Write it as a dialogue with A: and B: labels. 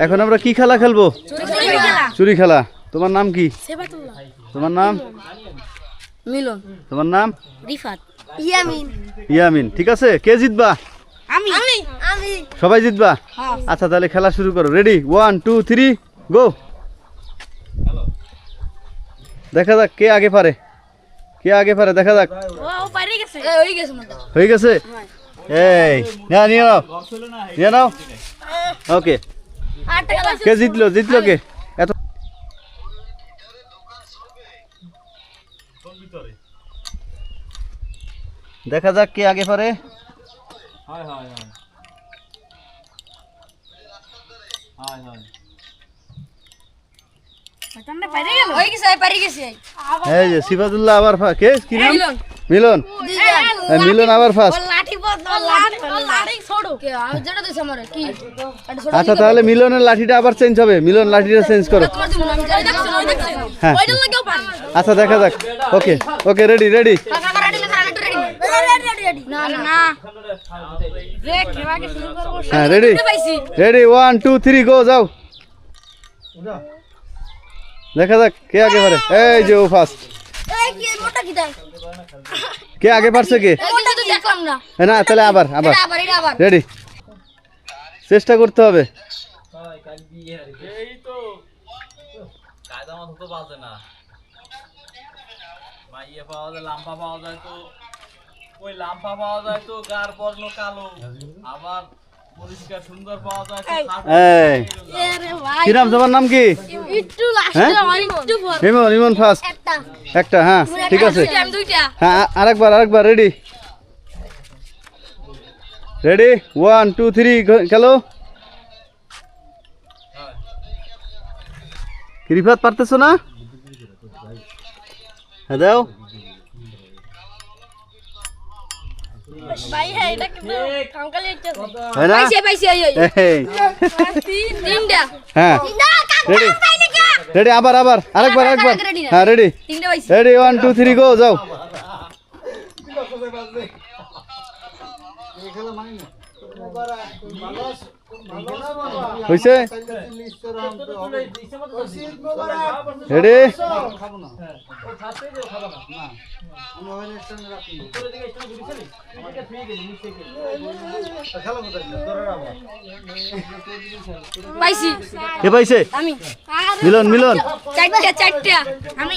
A: এখন আমরা কি খেলা খেলবো? চুরি খেলা। তোমার নাম কি? তোমার নাম?
B: মিলন।
A: তোমার নাম?
B: রিফাত। ইয়ামিন।
A: ইয়ামিন। ঠিক আছে, কে জিতবা?
B: আমি।
A: সবাই জিতবা? আচ্ছা তাহলে খেলা শুরু করো। রেডি 1 2 3 গো। দেখা যাক কে আগে পারে, কে আগে পারে দেখা যাক।
B: ও পারে গেছে।
A: হয়ে গেছে। এই না নিয়ে নাও, নিয়ে নাও। ওকে, কে জিতলো? জিতলো কে? এত দেখা যাক কে আগে পারে। এই যে সিফাতুল্লাহ আবার কে কি নাম? মিলন। মিলন আবার ফার্স্ট। আচ্ছা তাহলে মিলনের লাঠিটা আবার চেঞ্জ হবে। মিলন লাঠিটা চেঞ্জ করো। হ্যাঁ আচ্ছা দেখা যাক। ওকে ওকে রেডি রেডি। হ্যাঁ রেডি রেডি 1 2 3 গো যাও। দেখা যাক কে আগে পারে। এই যে ও ফার্স্ট। কে আগে পারছে কে? না তাহলে আবার আবার রেডি, চেষ্টা করতে হবে। কি নাম তোমার? নাম কি? ইমন। ইমন ফার্স্ট একটা। হ্যাঁ ঠিক আছে। হ্যাঁ আরেকবার আরেকবার। রেডি রেডি 1 2 3 খেলো। রিফাত পারতেছো না? হ্যাঁ দাও। হ্যাঁ রেডি রেডি আবার আবার আরেকবার আরেকবার। হ্যাঁ রেডি রেডি 1 2 3 গো যাও। হইছে রেডি কে পাইছে? মিলন। মিলন
B: চারটা আমি।